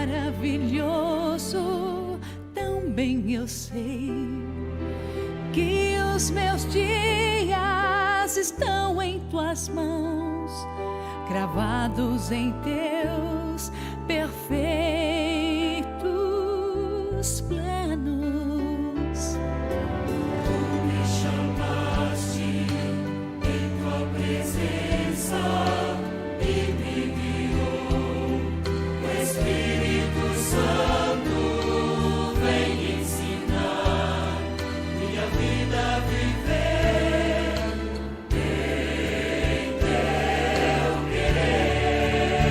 maravilhoso, tão bem eu sei que os meus dias estão em tuas mãos, cravados em teus perfeitos planos. Tu me chamaste em tua presença e me guiou. O Espírito Santo vem ensinar minha vida a viver em teu querer.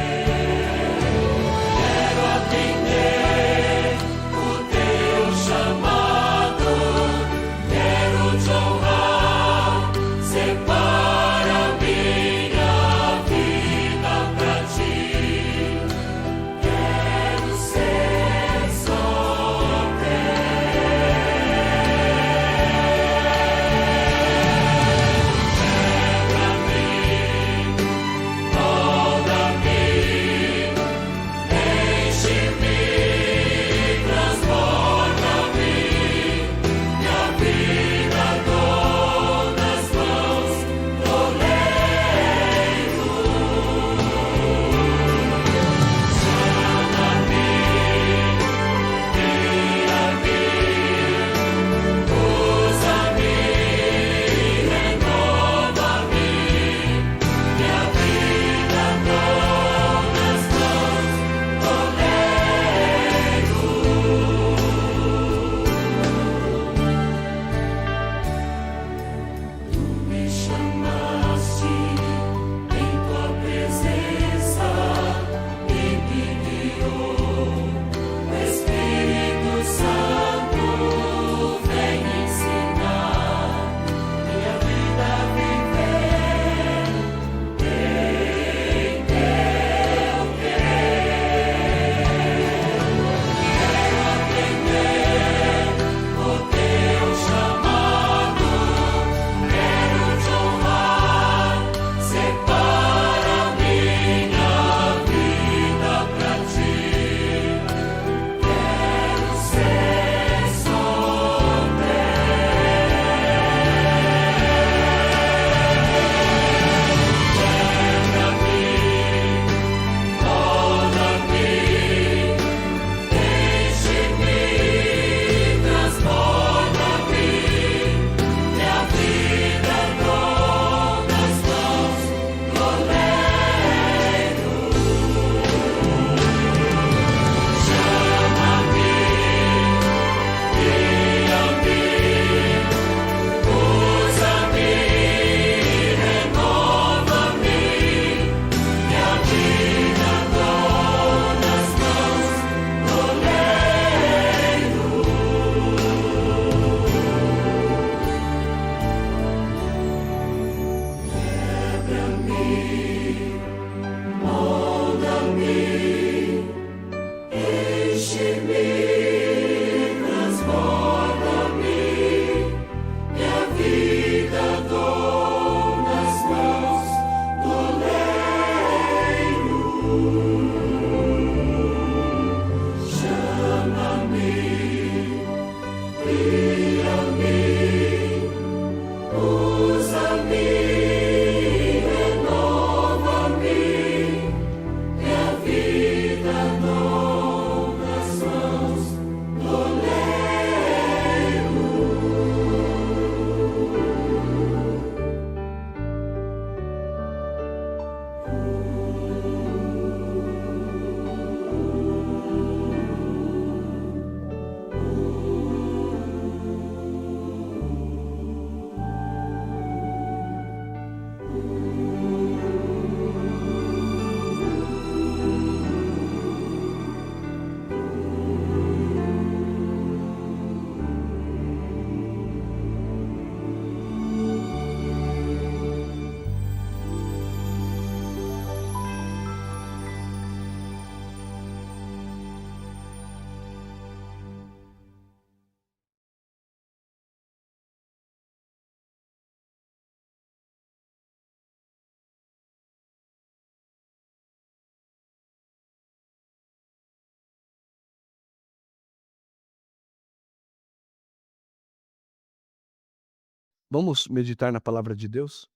Vamos meditar na palavra de Deus?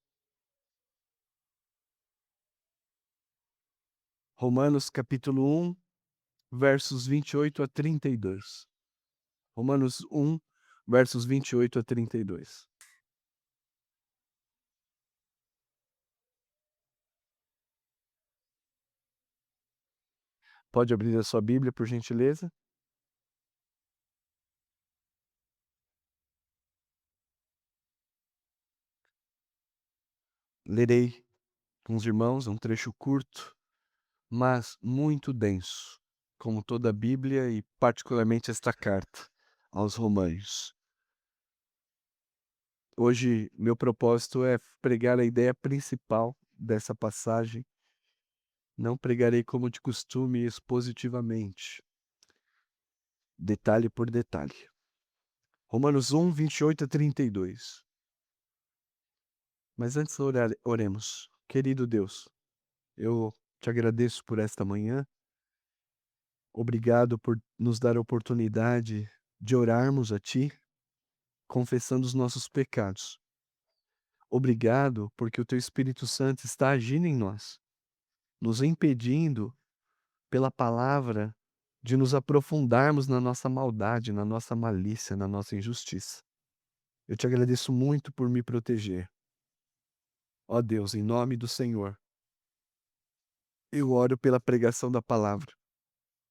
Romanos capítulo 1, versos 28 a 32. Romanos 1, versos 28 a 32. Pode abrir a sua Bíblia, por gentileza? Lerei com os irmãos, é um trecho curto, mas muito denso, como toda a Bíblia e particularmente esta carta aos Romanos. Hoje, meu propósito é pregar a ideia principal dessa passagem. Não pregarei como de costume expositivamente, detalhe por detalhe. Romanos 1, 28 a 32. Mas antes oremos. Querido Deus, eu te agradeço por esta manhã. Obrigado por nos dar a oportunidade de orarmos a Ti, confessando os nossos pecados. Obrigado porque o Teu Espírito Santo está agindo em nós, nos impedindo, pela palavra, de nos aprofundarmos na nossa maldade, na nossa malícia, na nossa injustiça. Eu te agradeço muito por me proteger. Ó Deus, em nome do Senhor, eu oro pela pregação da palavra,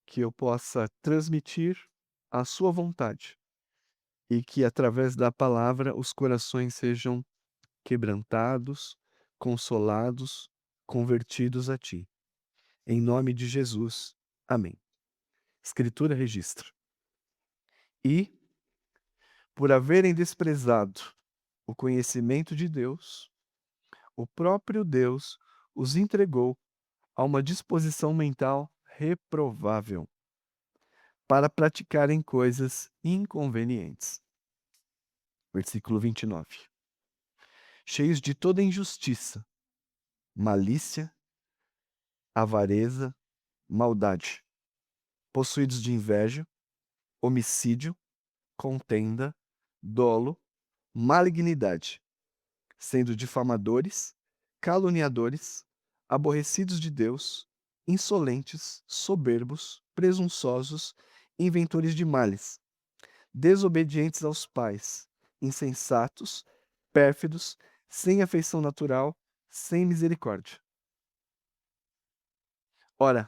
que eu possa transmitir a sua vontade e que, através da palavra, os corações sejam quebrantados, consolados, convertidos a Ti. Em nome de Jesus. Amém. Escritura registra. E, por haverem desprezado o conhecimento de Deus, o próprio Deus os entregou a uma disposição mental reprovável para praticarem coisas inconvenientes. Versículo 29. Cheios de toda injustiça, malícia, avareza, maldade, possuídos de inveja, homicídio, contenda, dolo, malignidade, sendo difamadores, caluniadores, aborrecidos de Deus, insolentes, soberbos, presunçosos, inventores de males, desobedientes aos pais, insensatos, pérfidos, sem afeição natural, sem misericórdia. Ora,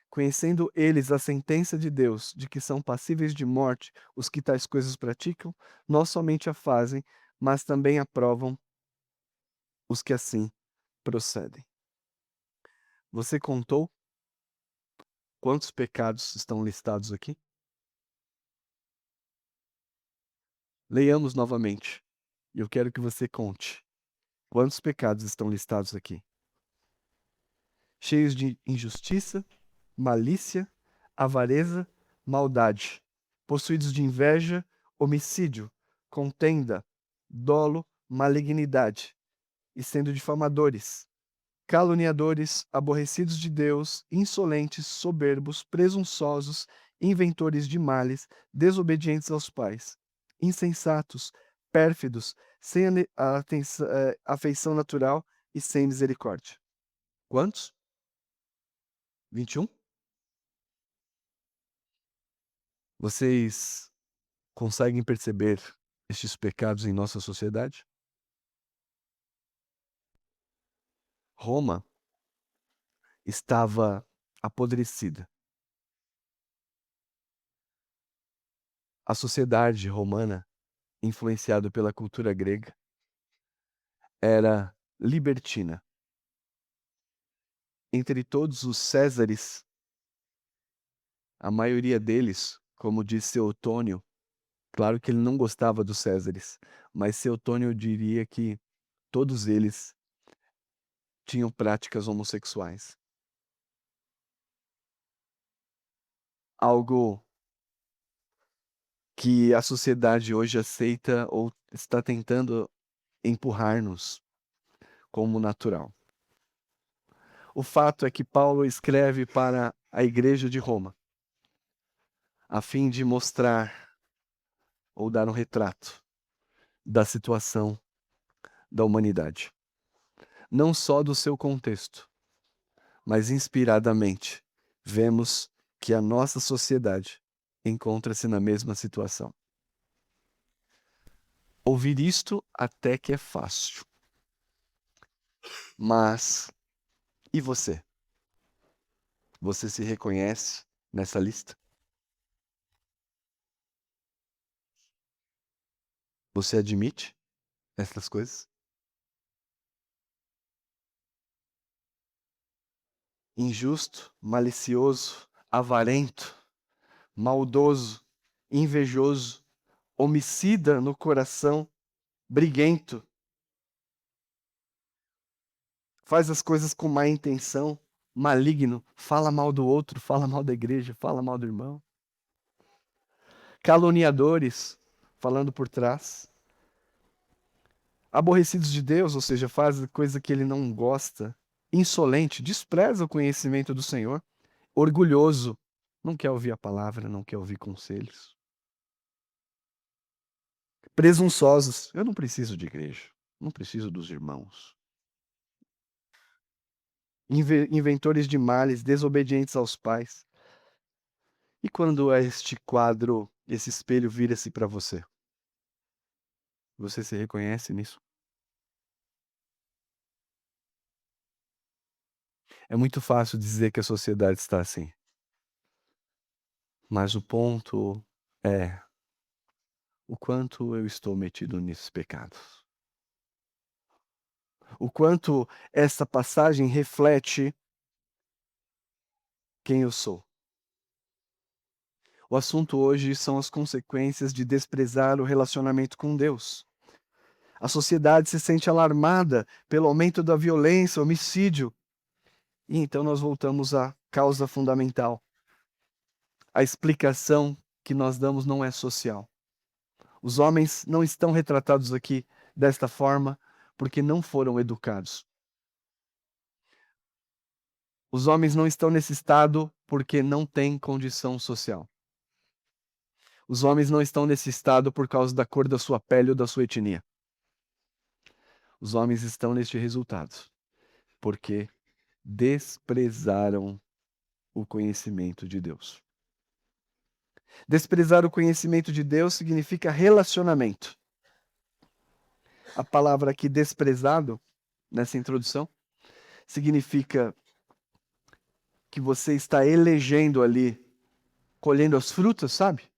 conhecendo eles a sentença de Deus, de que são passíveis de morte os que tais coisas praticam, não somente a fazem, mas também aprovam os que assim procedem. Você contou quantos pecados estão listados aqui? Leiamos novamente. Eu quero que você conte quantos pecados estão listados aqui. Cheios de injustiça, malícia, avareza, maldade, possuídos de inveja, homicídio, contenda, dolo, malignidade, e sendo difamadores, caluniadores, aborrecidos de Deus, insolentes, soberbos, presunçosos, inventores de males, desobedientes aos pais, insensatos, pérfidos, sem afeição natural e sem misericórdia. Quantos? 21? Vocês conseguem perceber estes pecados em nossa sociedade? Roma estava apodrecida. A sociedade romana, influenciada pela cultura grega, era libertina. Entre todos os Césares, a maioria deles, como disse Seutônio, claro que ele não gostava dos Césares, mas Seutônio diria que todos eles tinham práticas homossexuais. Algo que a sociedade hoje aceita ou está tentando empurrar-nos como natural. O fato é que Paulo escreve para a igreja de Roma, a fim de mostrar ou dar um retrato da situação da humanidade. Não só do seu contexto, mas inspiradamente vemos que a nossa sociedade encontra-se na mesma situação. Ouvir isto até que é fácil. Mas, e você? Você se reconhece nessa lista? Você admite essas coisas? Injusto, malicioso, avarento, maldoso, invejoso, homicida no coração, briguento, faz as coisas com má intenção, maligno, fala mal do outro, fala mal da igreja, fala mal do irmão. Caluniadores, falando por trás. Aborrecidos de Deus, ou seja, faz coisa que ele não gosta. Insolente, despreza o conhecimento do Senhor. Orgulhoso, não quer ouvir a palavra, não quer ouvir conselhos. Presunçosos, eu não preciso de igreja, não preciso dos irmãos. Inventores de males, desobedientes aos pais. E quando este quadro, esse espelho vira-se para você? Você se reconhece nisso? É muito fácil dizer que a sociedade está assim. Mas o ponto é o quanto eu estou metido nesses pecados. O quanto essa passagem reflete quem eu sou. O assunto hoje são as consequências de desprezar o relacionamento com Deus. A sociedade se sente alarmada pelo aumento da violência, homicídio. E então nós voltamos à causa fundamental. A explicação que nós damos não é social. Os homens não estão retratados aqui desta forma porque não foram educados. Os homens não estão nesse estado porque não têm condição social. Os homens não estão nesse estado por causa da cor da sua pele ou da sua etnia. Os homens estão neste resultado porque desprezaram o conhecimento de Deus. Desprezar o conhecimento de Deus significa relacionamento. A palavra aqui desprezado, nessa introdução, significa que você está elegendo ali, colhendo as frutas, sabe?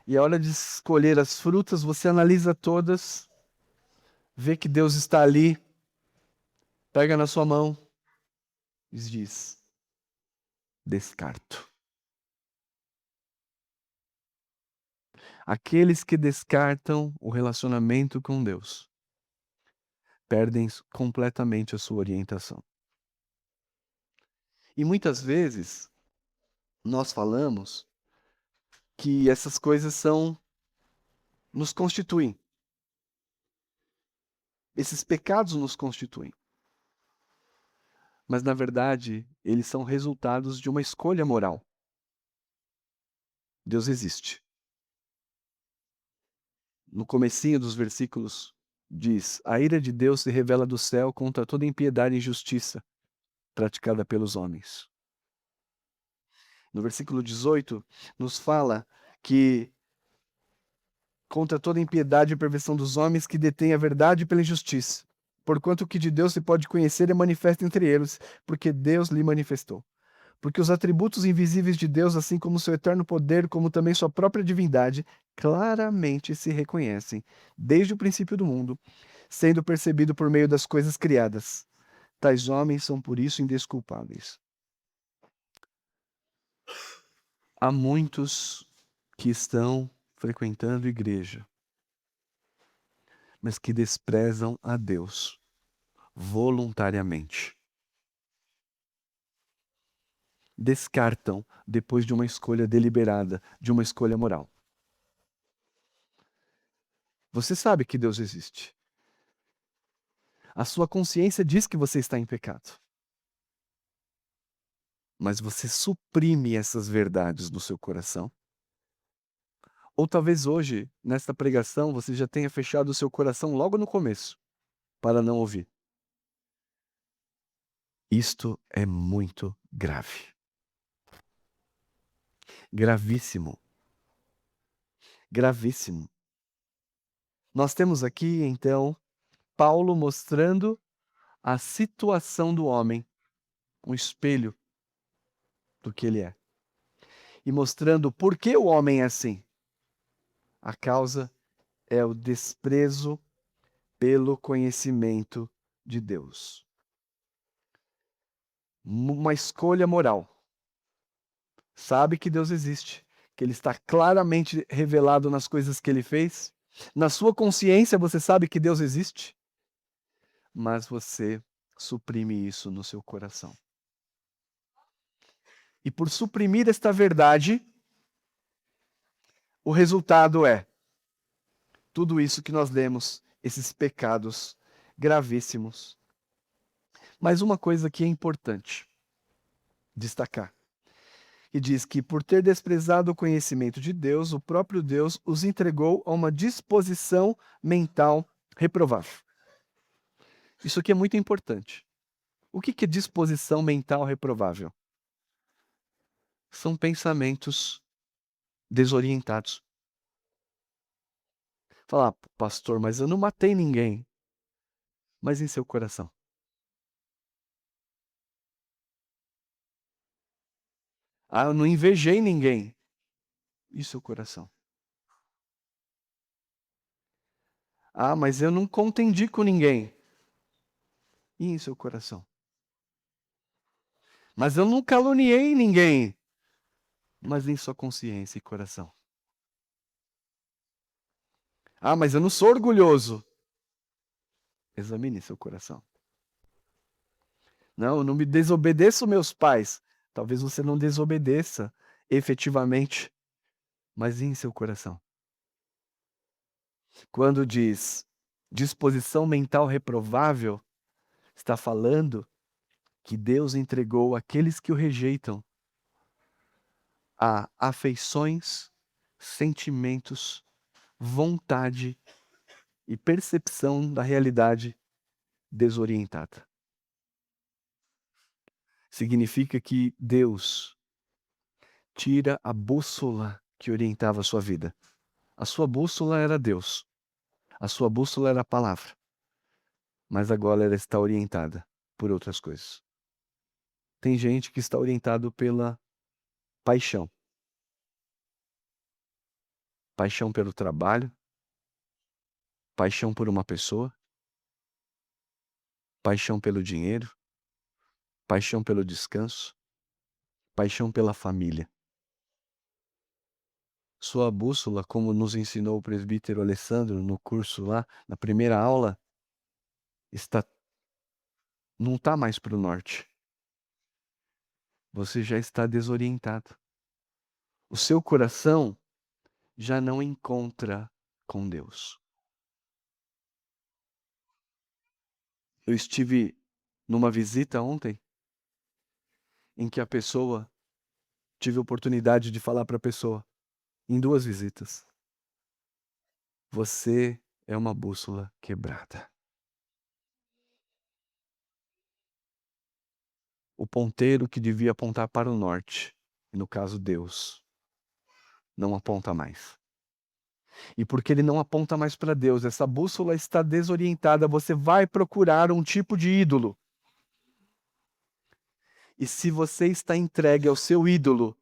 E a hora de escolher as frutas, você analisa todas, vê que Deus está ali, pega na sua mão e diz: descarto. Aqueles que descartam o relacionamento com Deus perdem completamente a sua orientação. E muitas vezes nós falamos que essas coisas nos constituem. Esses pecados nos constituem. Mas na verdade, eles são resultados de uma escolha moral. Deus existe. No comecinho dos versículos diz: a ira de Deus se revela do céu contra toda impiedade e injustiça praticada pelos homens. No versículo 18, nos fala que contra toda impiedade e perversão dos homens que detêm a verdade pela injustiça, porquanto o que de Deus se pode conhecer é manifesto entre eles, porque Deus lhe manifestou. Porque os atributos invisíveis de Deus, assim como seu eterno poder, como também sua própria divindade, claramente se reconhecem desde o princípio do mundo, sendo percebido por meio das coisas criadas. Tais homens são por isso indesculpáveis. Há muitos que estão frequentando igreja, mas que desprezam a Deus voluntariamente. Descartam depois de uma escolha deliberada, de uma escolha moral. Você sabe que Deus existe. A sua consciência diz que você está em pecado. Mas você suprime essas verdades no seu coração. Ou talvez hoje, nesta pregação, você já tenha fechado o seu coração logo no começo. para não ouvir. Isto é muito grave. Gravíssimo. Gravíssimo. Nós temos aqui, então, Paulo mostrando a situação do homem, um espelho do que ele é. E mostrando por que o homem é assim. A causa é o desprezo pelo conhecimento de Deus. Uma escolha moral. Sabe que Deus existe, que Ele está claramente revelado nas coisas que Ele fez. Na sua consciência você sabe que Deus existe, mas você suprime isso no seu coração. E por suprimir esta verdade, o resultado é tudo isso que nós lemos, esses pecados gravíssimos. Mas uma coisa que é importante destacar. E diz que por ter desprezado o conhecimento de Deus, o próprio Deus os entregou a uma disposição mental reprovável. Isso aqui é muito importante. O que é disposição mental reprovável? São pensamentos desorientados. Falar, pastor, mas eu não matei ninguém. Mas em seu coração. Ah, eu não invejei ninguém. E seu coração? Ah, mas eu não contendi com ninguém. E em seu coração? Mas eu não caluniei ninguém. Mas em sua consciência e coração? Ah, mas eu não sou orgulhoso. Examine seu coração. Não, eu não me desobedeço meus pais. Talvez você não desobedeça efetivamente, mas em seu coração. Quando diz disposição mental reprovável, está falando que Deus entregou aqueles que o rejeitam a afeições, sentimentos, vontade e percepção da realidade desorientada. Significa que Deus tira a bússola que orientava a sua vida. A sua bússola era Deus. A sua bússola era a palavra. Mas agora ela está orientada por outras coisas. Tem gente que está orientado pela paixão. Paixão pelo trabalho. Paixão por uma pessoa. Paixão pelo dinheiro. Paixão pelo descanso. Paixão pela família. Sua bússola, como nos ensinou o presbítero Alessandro no curso lá, na primeira aula, não está mais para o norte. Você já está desorientado. O seu coração já não encontra com Deus. Eu estive numa visita ontem, em que tive a oportunidade de falar para a pessoa, em 2 visitas. Você é uma bússola quebrada. O ponteiro que devia apontar para o norte, no caso Deus, não aponta mais. E porque ele não aponta mais para Deus, essa bússola está desorientada, você vai procurar um tipo de ídolo. E se você está entregue ao seu ídolo,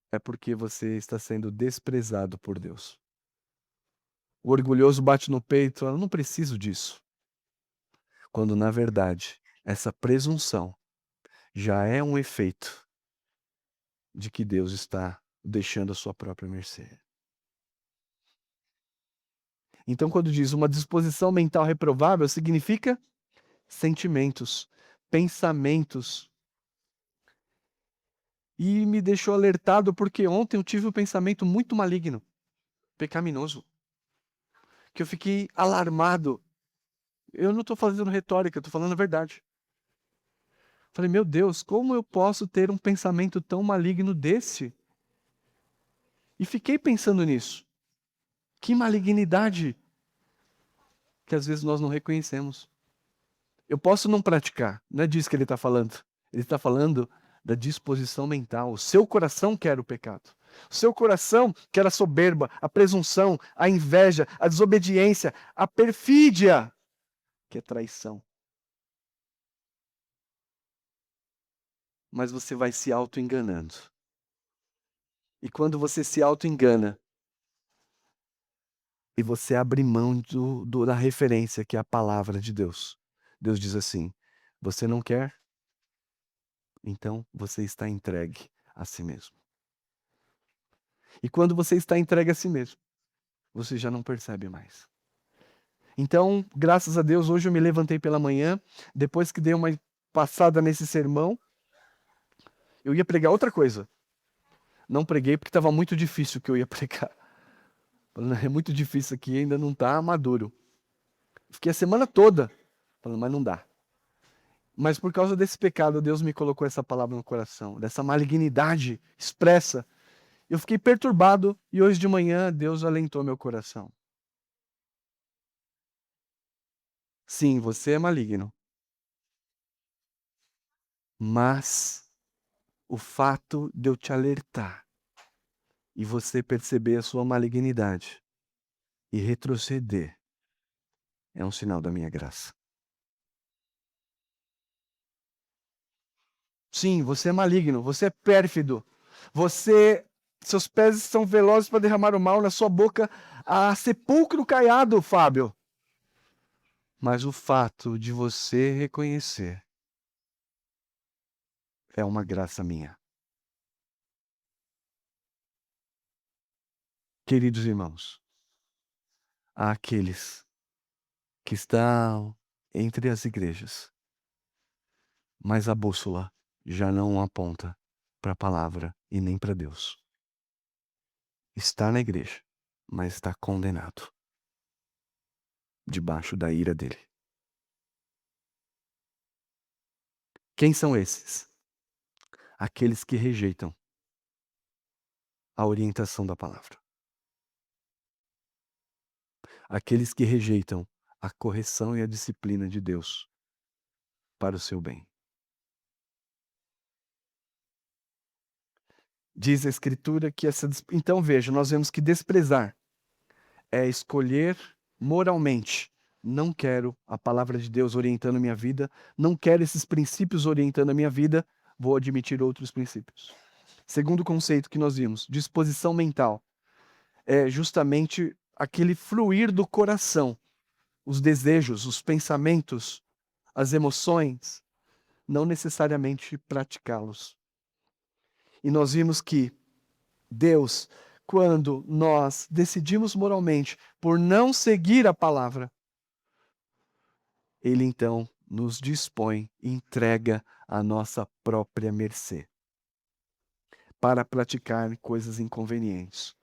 é porque você está sendo desprezado por Deus. O orgulhoso bate no peito, eu não preciso disso. Quando, na verdade, essa presunção já é um efeito de que Deus está deixando a sua própria mercê. Então, quando diz uma disposição mental reprovável, significa sentimentos, pensamentos. E me deixou alertado porque ontem eu tive um pensamento muito maligno, pecaminoso, que eu fiquei alarmado. Eu não estou fazendo retórica, estou falando a verdade. Falei, meu Deus, como eu posso ter um pensamento tão maligno desse? E fiquei pensando nisso. Que malignidade! que às vezes nós não reconhecemos. Eu posso não praticar, não é disso que ele está falando. Ele está falando da disposição mental. O seu coração quer o pecado. O seu coração quer a soberba, a presunção, a inveja, a desobediência, a perfídia, que é traição. Mas você vai se auto-enganando. E quando você se auto-engana, e você abre mão da referência, que é a palavra de Deus. Deus diz assim: você não quer? Então você está entregue a si mesmo. E quando você está entregue a si mesmo, você já não percebe mais. Então, graças a Deus, hoje eu me levantei pela manhã, depois que dei uma passada nesse sermão, eu ia pregar outra coisa. Não preguei porque estava muito difícil o que eu ia pregar. É muito difícil aqui, ainda não está maduro. Fiquei a semana toda falando, mas não dá. Mas por causa desse pecado, Deus me colocou essa palavra no coração, dessa malignidade expressa. Eu fiquei perturbado e hoje de manhã Deus alentou meu coração. Sim, você é maligno. Mas o fato de eu te alertar e você perceber a sua malignidade e retroceder é um sinal da minha graça. Sim, você é maligno, você é pérfido. Seus pés são velozes para derramar o mal, na sua boca há sepulcro caiado, Fábio. Mas o fato de você reconhecer é uma graça minha. Queridos irmãos, há aqueles que estão entre as igrejas, mas a bússola já não aponta para a palavra e nem para Deus. Está na igreja, mas está condenado, debaixo da ira dele. Quem são esses? Aqueles que rejeitam a orientação da palavra. Aqueles que rejeitam a correção e a disciplina de Deus para o seu bem. Diz a Escritura que então veja, nós vemos que desprezar é escolher moralmente. Não quero a palavra de Deus orientando a minha vida, não quero esses princípios orientando a minha vida, vou admitir outros princípios. Segundo conceito que nós vimos, disposição mental, é justamente aquele fluir do coração, os desejos, os pensamentos, as emoções, não necessariamente praticá-los. E nós vimos que Deus, quando nós decidimos moralmente por não seguir a palavra, Ele então nos dispõe, entrega a nossa própria mercê para praticar coisas inconvenientes.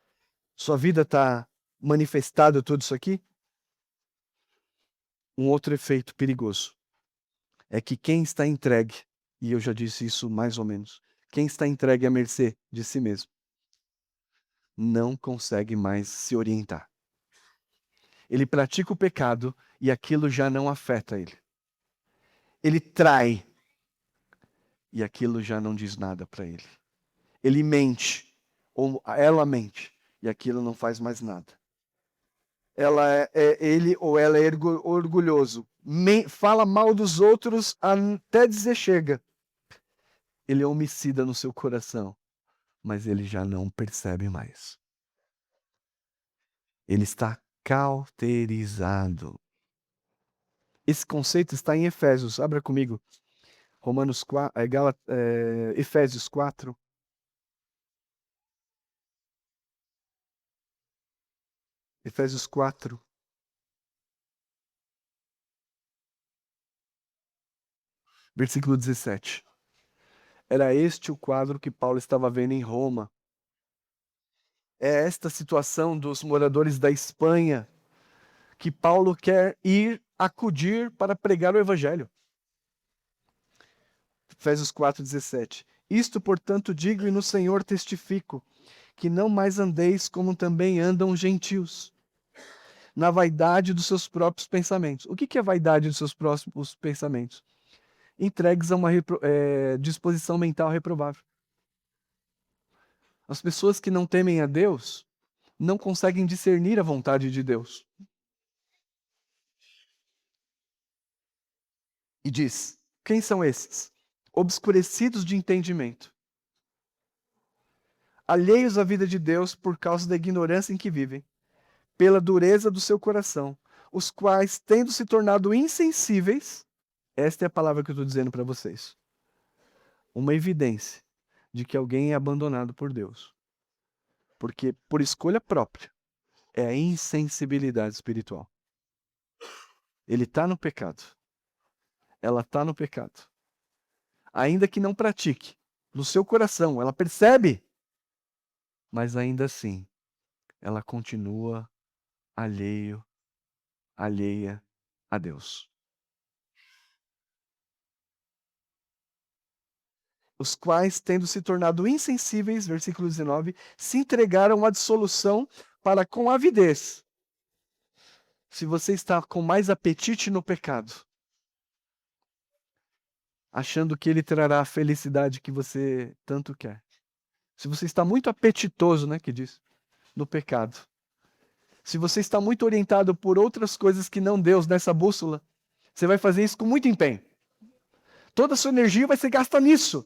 Sua vida está manifestado tudo isso aqui? Um outro efeito perigoso é que quem está entregue, e eu já disse isso mais ou menos, quem está entregue à mercê de si mesmo, não consegue mais se orientar. Ele pratica o pecado e aquilo já não afeta ele. Ele trai e aquilo já não diz nada para ele. Ele mente, ou ela mente, e aquilo não faz mais nada. Ele ou ela é orgulhoso, fala mal dos outros até dizer chega. Ele é homicida no seu coração, mas ele já não percebe mais. Ele está cauterizado. Esse conceito está em Efésios. Abra comigo. Efésios 4. Efésios 4. Versículo 17. Era este o quadro que Paulo estava vendo em Roma. É esta situação dos moradores da Espanha que Paulo quer acudir para pregar o evangelho. Efésios 4:17. Isto, portanto, digo e no Senhor testifico, que não mais andeis como também andam os gentios, na vaidade dos seus próprios pensamentos. O que é vaidade dos seus próprios pensamentos? Entregues a uma disposição mental reprovável. As pessoas que não temem a Deus não conseguem discernir a vontade de Deus. E diz: quem são esses? Obscurecidos de entendimento, alheios à vida de Deus por causa da ignorância em que vivem, pela dureza do seu coração, os quais, tendo se tornado insensíveis, esta é a palavra que eu estou dizendo para vocês, uma evidência de que alguém é abandonado por Deus. Porque, por escolha própria, é a insensibilidade espiritual. Ele está no pecado. Ela está no pecado. Ainda que não pratique, no seu coração, ela percebe, mas ainda assim, ela continua alheia a Deus. Os quais, tendo se tornado insensíveis, versículo 19, se entregaram à dissolução para com avidez. Se você está com mais apetite no pecado, achando que ele trará a felicidade que você tanto quer. Se você está muito apetitoso, que diz, no pecado. Se você está muito orientado por outras coisas que não Deus nessa bússola, você vai fazer isso com muito empenho. Toda a sua energia vai ser gasta nisso.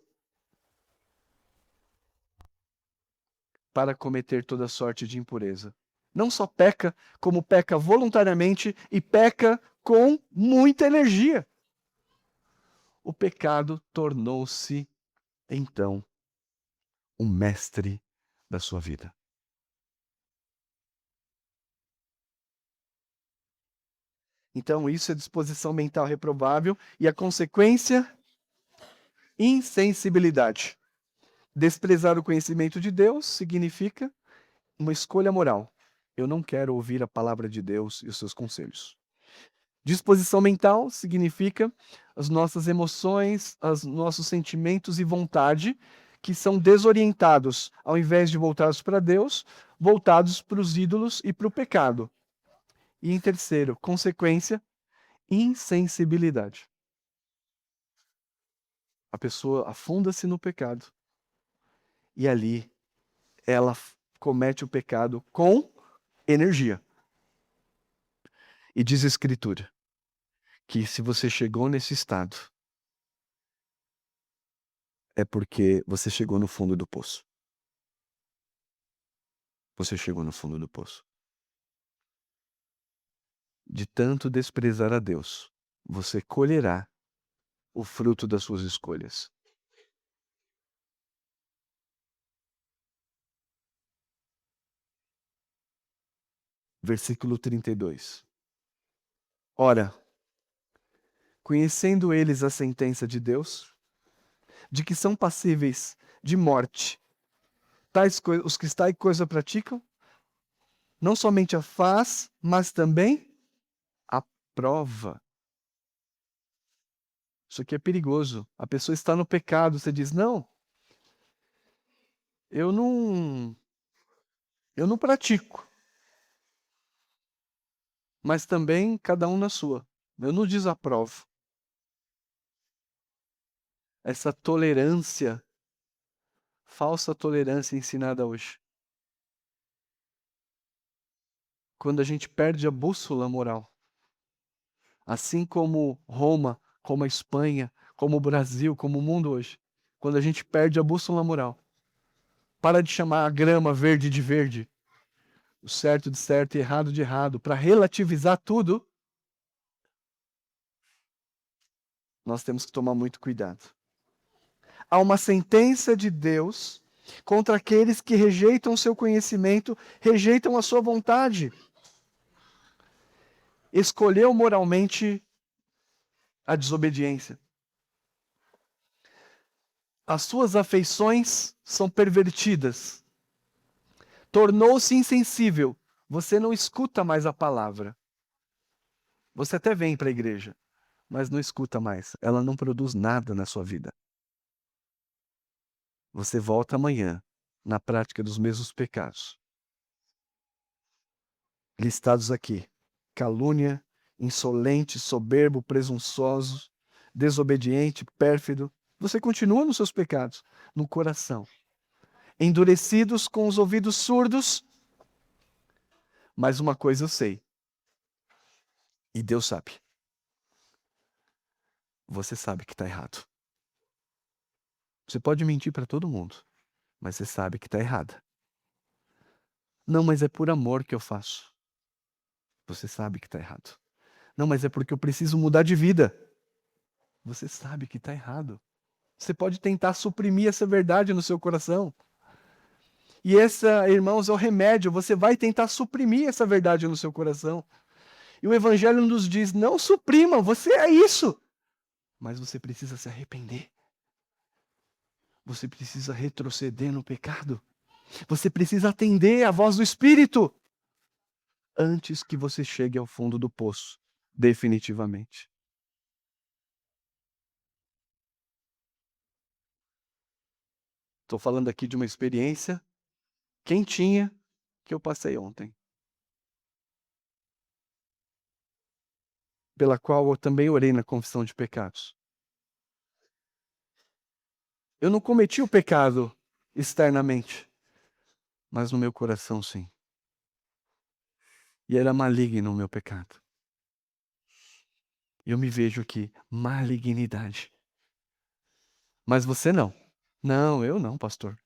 Para cometer toda sorte de impureza. Não só peca, como peca voluntariamente e peca com muita energia. O pecado tornou-se, então, o mestre da sua vida. Então, isso é disposição mental reprovável e a consequência, insensibilidade. Desprezar o conhecimento de Deus significa uma escolha moral. Eu não quero ouvir a palavra de Deus e os seus conselhos. Disposição mental significa as nossas emoções, os nossos sentimentos e vontade que são desorientados, ao invés de voltados para Deus, voltados para os ídolos e para o pecado. E em terceiro, consequência, insensibilidade. A pessoa afunda-se no pecado e ali ela comete o pecado com energia. E diz a Escritura que se você chegou nesse estado, é porque você chegou no fundo do poço. Você chegou no fundo do poço. De tanto desprezar a Deus, você colherá o fruto das suas escolhas. Versículo 32. Ora, conhecendo eles a sentença de Deus, de que são passíveis de morte, os que tais coisa praticam, não somente a faz, mas também a prova. Isso aqui é perigoso. A pessoa está no pecado, você diz, não, eu não pratico. Mas também cada um na sua. Eu não desaprovo. Essa tolerância, falsa tolerância ensinada hoje. Quando a gente perde a bússola moral. Assim como Roma, como a Espanha, como o Brasil, como o mundo hoje. Quando a gente perde a bússola moral. Para de chamar a grama verde de verde. O certo de certo e errado de errado. Para relativizar tudo. Nós temos que tomar muito cuidado. Há uma sentença de Deus contra aqueles que rejeitam o seu conhecimento, rejeitam a sua vontade. Escolheu moralmente a desobediência. As suas afeições são pervertidas. Tornou-se insensível. Você não escuta mais a palavra. Você até vem para a igreja, mas não escuta mais. Ela não produz nada na sua vida. Você volta amanhã na prática dos mesmos pecados. Listados aqui. calúnia, insolente, soberbo, presunçoso, desobediente, pérfido. Você continua nos seus pecados, no coração. Endurecidos com os ouvidos surdos. Mas uma coisa eu sei. E Deus sabe. Você sabe que está errado. Você pode mentir para todo mundo, mas você sabe que está errada. Não, mas é por amor que eu faço. Você sabe que está errado. Não, mas é porque eu preciso mudar de vida. Você sabe que está errado. Você pode tentar suprimir essa verdade no seu coração. E essa, irmãos, é o remédio. Você vai tentar suprimir essa verdade no seu coração. E o Evangelho nos diz, não suprimam, você é isso. Mas você precisa se arrepender. Você precisa retroceder no pecado. Você precisa atender à voz do Espírito. Antes que você chegue ao fundo do poço, definitivamente. Estou falando aqui de uma experiência quentinha que eu passei ontem. Pela qual eu também orei na confissão de pecados. Eu não cometi o pecado externamente, mas no meu coração sim. E era maligno o meu pecado. Eu me vejo aqui, malignidade. Mas você não. Não, eu não, pastor.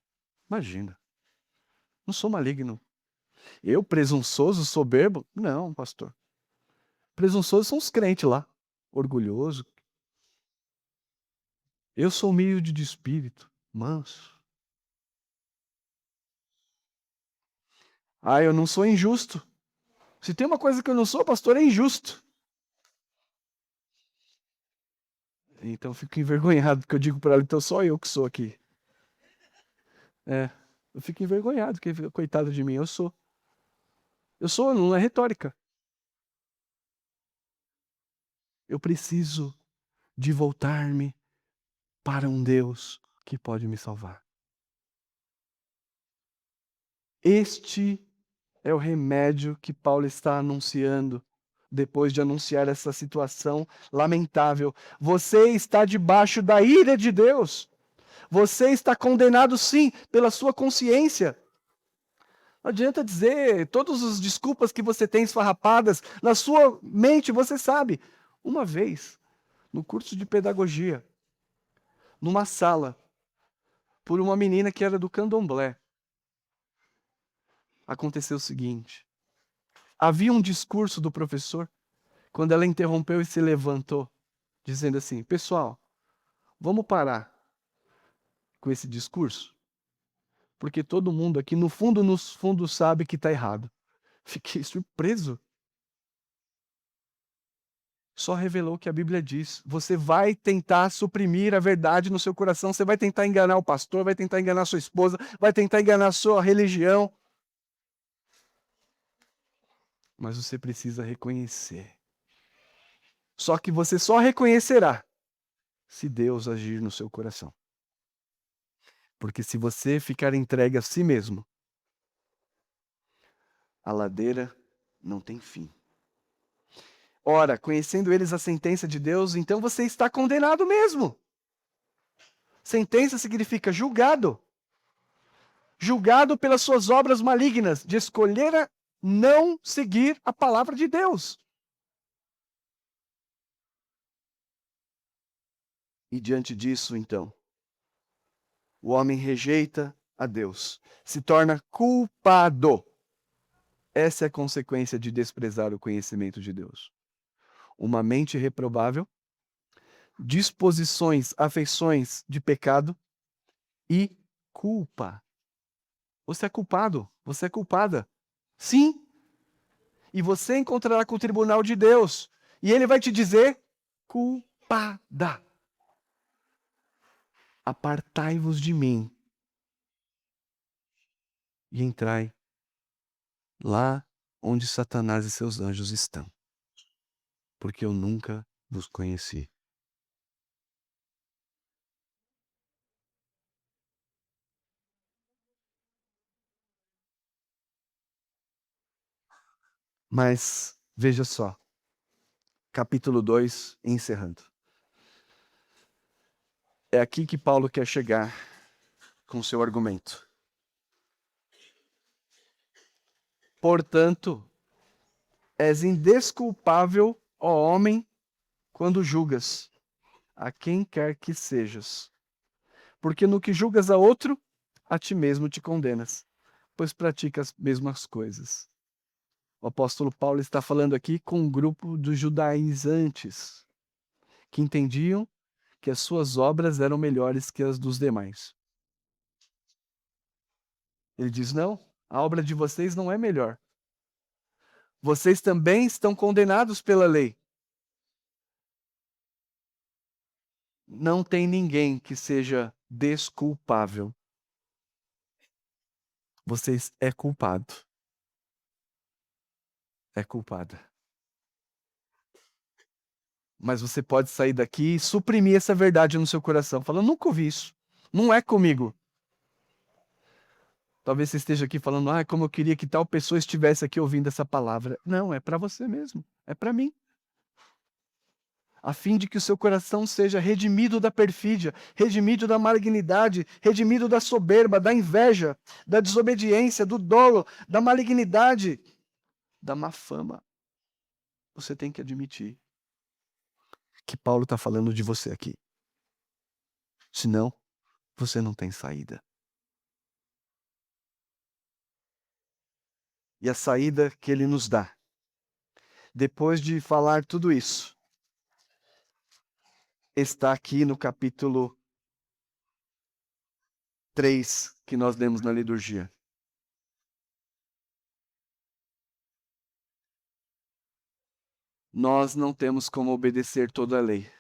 Imagina. Não sou maligno. Eu, presunçoso, soberbo? Não, pastor. Presunçosos são os crentes lá. Orgulhoso. Eu sou humilde de espírito, manso. Ah, eu não sou injusto. Se tem uma coisa que eu não sou, pastor, é injusto. Então eu fico envergonhado, porque eu digo para ela, então só eu que sou aqui. Eu fico envergonhado, porque coitado de mim, eu sou. Eu sou, não é retórica. Eu preciso de voltar-me para um Deus que pode me salvar. Este é o remédio que Paulo está anunciando, depois de anunciar essa situação lamentável. Você está debaixo da ira de Deus. Você está condenado, sim, pela sua consciência. Não adianta dizer todas as desculpas que você tem esfarrapadas na sua mente, você sabe. Uma vez, no curso de pedagogia, numa sala, por uma menina que era do candomblé, aconteceu o seguinte. Havia um discurso do professor, quando ela interrompeu e se levantou, dizendo assim, pessoal, vamos parar com esse discurso? Porque todo mundo aqui, no fundo, sabe que está errado. Fiquei surpreso. Só revelou o que a Bíblia diz. Você vai tentar suprimir a verdade no seu coração, você vai tentar enganar o pastor, vai tentar enganar sua esposa, vai tentar enganar a sua religião. Mas você precisa reconhecer. Só que você só reconhecerá se Deus agir no seu coração. Porque se você ficar entregue a si mesmo, a ladeira não tem fim. Ora, conhecendo eles a sentença de Deus, então você está condenado mesmo. Sentença significa julgado. Julgado pelas suas obras malignas, de escolher não seguir a palavra de Deus. E diante disso, então, o homem rejeita a Deus, se torna culpado. Essa é a consequência de desprezar o conhecimento de Deus. Uma mente reprovável, disposições, afeições de pecado e culpa. Você é culpado, você é culpada. Sim. E você encontrará com o tribunal de Deus. E ele vai te dizer, culpada. Apartai-vos de mim. E entrai lá onde Satanás e seus anjos estão. Porque eu nunca vos conheci. Mas Veja só, capítulo 2, encerrando. É aqui que Paulo quer chegar com seu argumento. Portanto, és indesculpável, ó homem, quando julgas a quem quer que sejas. Porque no que julgas a outro, a ti mesmo te condenas, pois praticas as mesmas coisas. O apóstolo Paulo está falando aqui com um grupo dos judaizantes, que entendiam que as suas obras eram melhores que as dos demais. Ele diz: não, a obra de vocês não é melhor. Vocês também estão condenados pela lei. Não tem ninguém que seja desculpável. Vocês é culpado. É culpada. Mas você pode sair daqui e suprimir essa verdade no seu coração, falando: nunca ouvi isso. Não é comigo. Talvez você esteja aqui falando: como eu queria que tal pessoa estivesse aqui ouvindo essa palavra. Não, é para você mesmo. É para mim. A fim de que o seu coração seja redimido da perfídia, redimido da malignidade, redimido da soberba, da inveja, da desobediência, do dolo, da malignidade, da má fama. Você tem que admitir que Paulo está falando de você aqui. Senão, você não tem saída. E a saída que ele nos dá, depois de falar tudo isso, está aqui no capítulo 3, que nós lemos na liturgia. Nós não temos como obedecer toda a lei.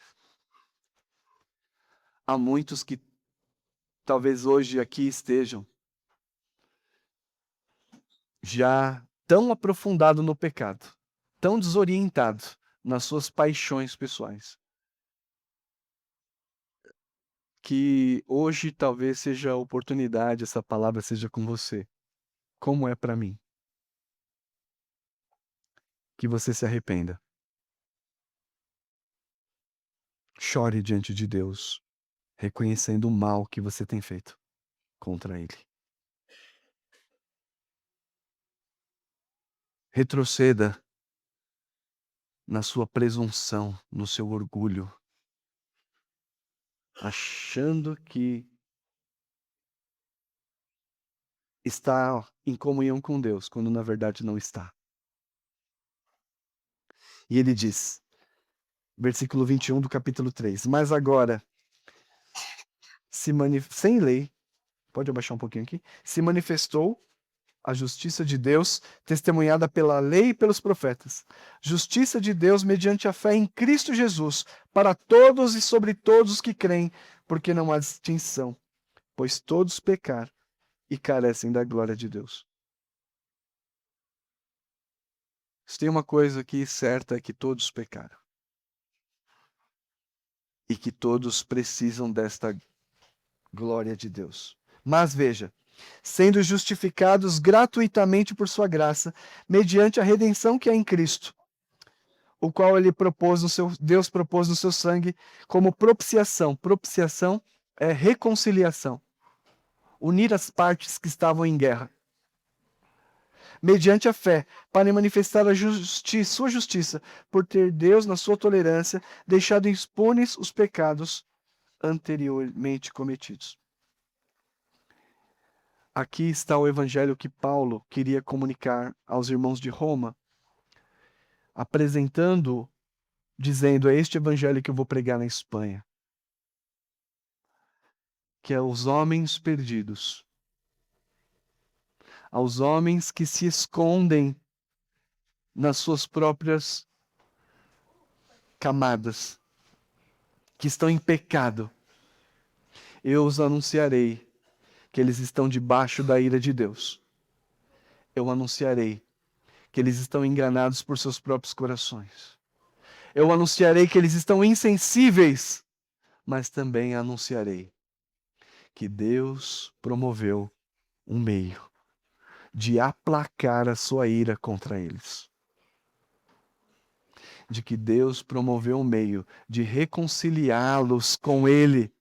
Há muitos que talvez hoje aqui estejam já tão aprofundado no pecado, tão desorientado nas suas paixões pessoais, que hoje talvez seja a oportunidade, essa palavra seja com você, como é para mim. Que você se arrependa. Chore diante de Deus, reconhecendo o mal que você tem feito contra Ele. Retroceda na sua presunção, no seu orgulho, achando que está em comunhão com Deus, quando na verdade não está. E ele diz, versículo 21 do capítulo 3, mas agora, sem lei, pode abaixar um pouquinho aqui, se manifestou a justiça de Deus, testemunhada pela lei e pelos profetas. Justiça de Deus mediante a fé em Cristo Jesus, para todos e sobre todos os que creem, porque não há distinção, pois todos pecaram e carecem da glória de Deus. Se tem uma coisa aqui certa, é que todos pecaram. E que todos precisam desta glória de Deus. Mas veja, sendo justificados gratuitamente por sua graça, mediante a redenção que há em Cristo, o qual Deus propôs no seu sangue como propiciação. Propiciação é reconciliação. Unir as partes que estavam em guerra. Mediante a fé, para manifestar sua justiça, por ter Deus, na sua tolerância, deixado impunes os pecados anteriormente cometidos. Aqui está o evangelho que Paulo queria comunicar aos irmãos de Roma, apresentando, dizendo: é este evangelho que eu vou pregar na Espanha, que é aos homens perdidos, aos homens que se escondem nas suas próprias camadas, que estão em pecado. Eu os anunciarei que eles estão debaixo da ira de Deus. Eu anunciarei que eles estão enganados por seus próprios corações. Eu anunciarei que eles estão insensíveis, mas também anunciarei que Deus promoveu um meio de aplacar a sua ira contra eles. de que Deus promoveu um meio de reconciliá-los com Ele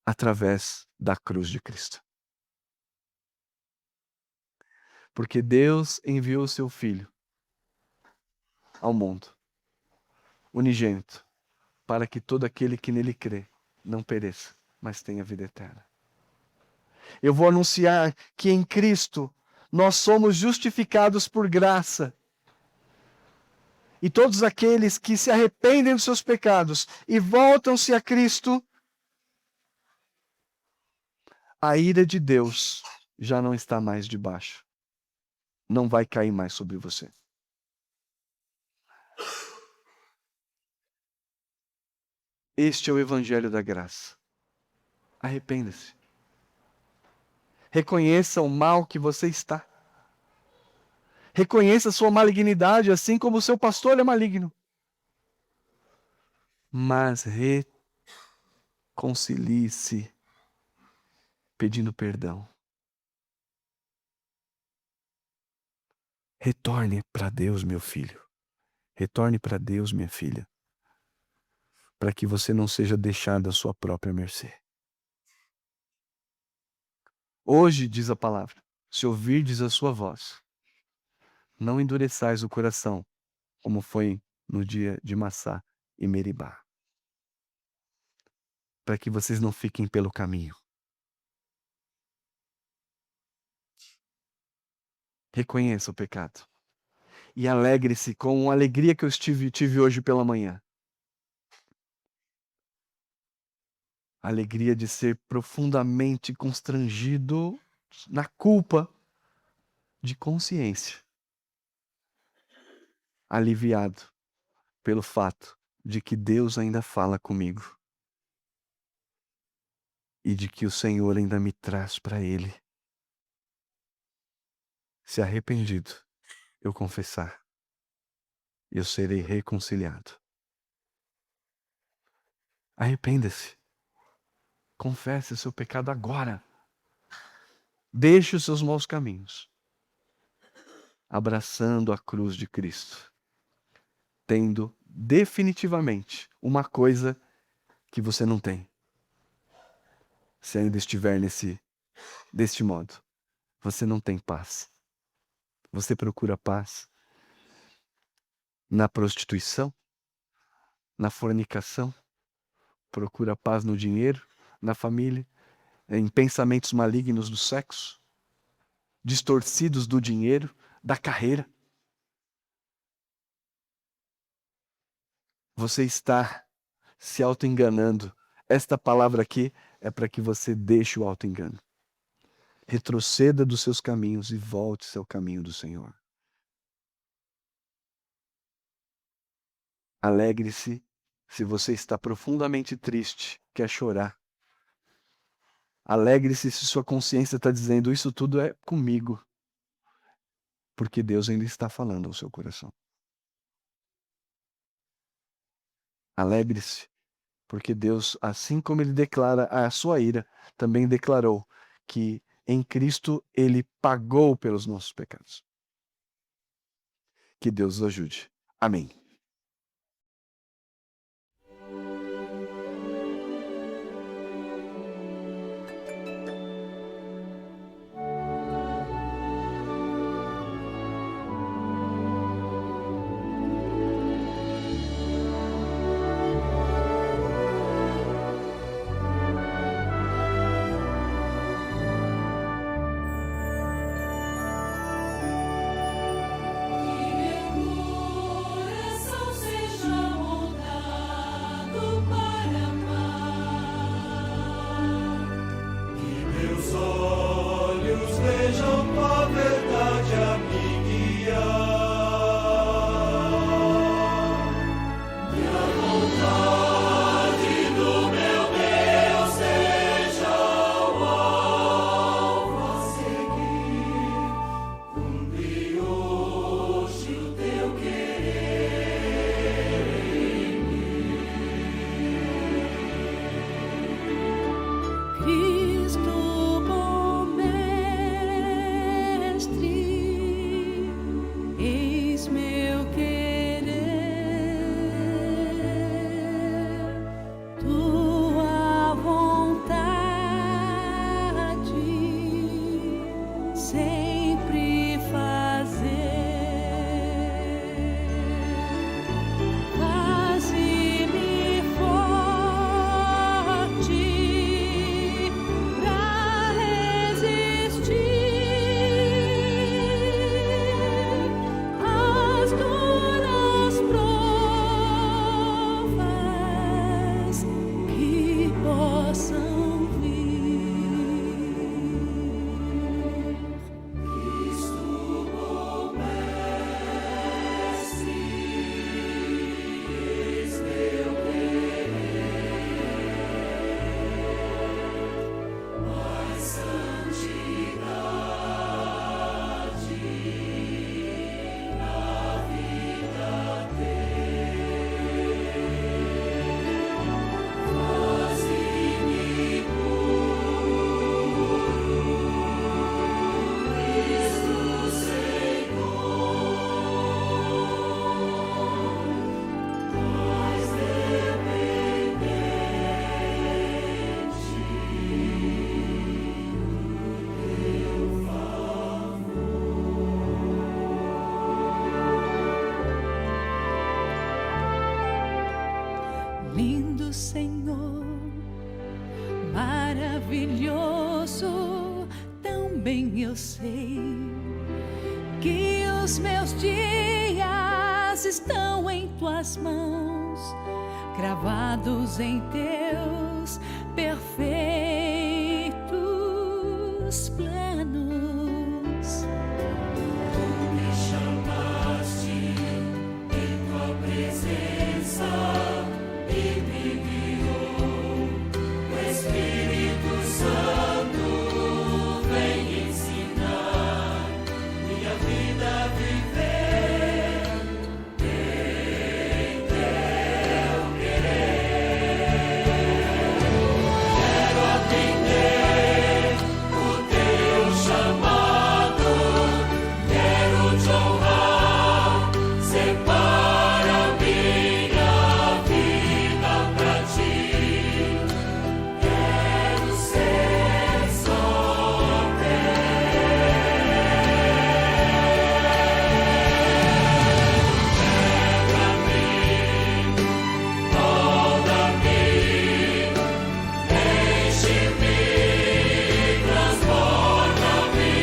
através da cruz de Cristo. Porque Deus enviou o seu Filho ao mundo, unigênito, para que todo aquele que nele crê não pereça, mas tenha vida eterna. Eu vou anunciar que em Cristo nós somos justificados por graça. E todos aqueles que se arrependem dos seus pecados e voltam-se a Cristo, a ira de Deus já não está mais debaixo. Não vai cair mais sobre você. Este é o Evangelho da Graça. Arrependa-se. Reconheça o mal que você está. Reconheça a sua malignidade, assim como o seu pastor é maligno. Mas reconcilie-se, pedindo perdão. Retorne para Deus, meu filho. Retorne para Deus, minha filha. Para que você não seja deixado à sua própria mercê. Hoje, diz a palavra, se ouvirdes a sua voz, não endureçais o coração, como foi no dia de Massá e Meribá. Para que vocês não fiquem pelo caminho. Reconheça o pecado. E alegre-se com a alegria que eu tive hoje pela manhã. A alegria de ser profundamente constrangido na culpa de consciência. Aliviado pelo fato de que Deus ainda fala comigo. E de que o Senhor ainda me traz para Ele. Se arrependido, eu confessar, eu serei reconciliado. Arrependa-se. Confesse o seu pecado agora. Deixe os seus maus caminhos. Abraçando a cruz de Cristo. Tendo definitivamente uma coisa que você não tem. Se ainda estiver deste modo, você não tem paz. Você procura paz na prostituição, na fornicação, procura paz no dinheiro, na família, em pensamentos malignos do sexo, distorcidos do dinheiro, da carreira. Você está se auto-enganando. Esta palavra aqui é para que você deixe o auto-engano. Retroceda dos seus caminhos e volte-se ao caminho do Senhor. Alegre-se se você está profundamente triste, quer chorar. Alegre-se se sua consciência está dizendo, isso tudo é comigo. Porque Deus ainda está falando ao seu coração. Alegre-se, porque Deus, assim como Ele declara a sua ira, também declarou que em Cristo Ele pagou pelos nossos pecados. Que Deus os ajude. Amém. Que meu coração maravilhoso, tão bem eu sei que os meus dias estão em tuas mãos, cravados em teus perfeitos planos. Tu me chamaste em tua presença e me guiou. O Espírito Santo vem ensinar minha vida a viver em teu querer. Quero atender o teu chamado, quero te honrar, separa minha vida pra ti. Quero ser só molda-me, enche-me, transforma-me,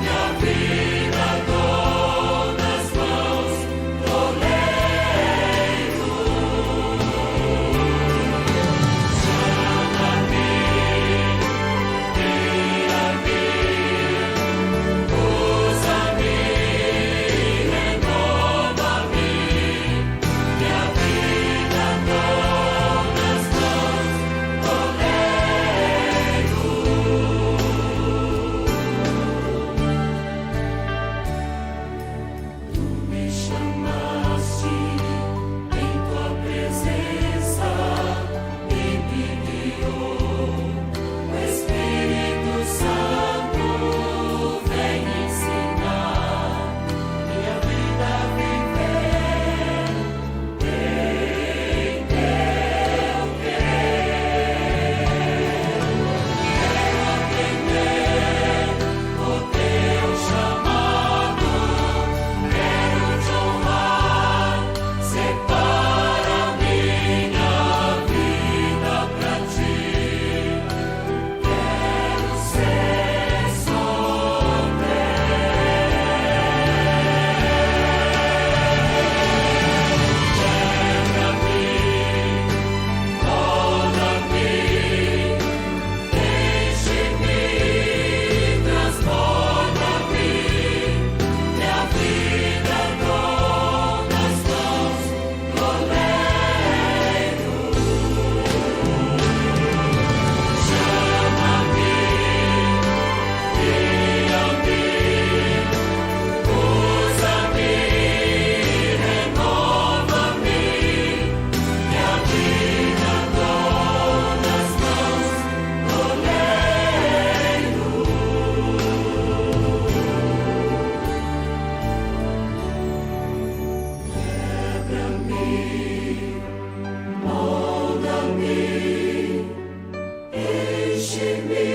minha vida dou nas mãos do Oleiro. Chama-me, guia-me, usa-me, renova-me, minha vida dou nas mãos do Oleiro. Tu me chamaste em tua presença e me guiou. O Espírito Santo vem ensinar minha vida a viver em teu querer. Quero atender o teu chamado, quero te honrar, separa minha vida pra ti. Quero ser só quebra-me, molda-me, enche-me, transforma-me, minha vida dou nas mãos do Oleiro. Chama-me, guia-me, usa-me, renova-me, minha vida dou nas mãos do Oleiro. Quebra-me, molda-me, enche-me,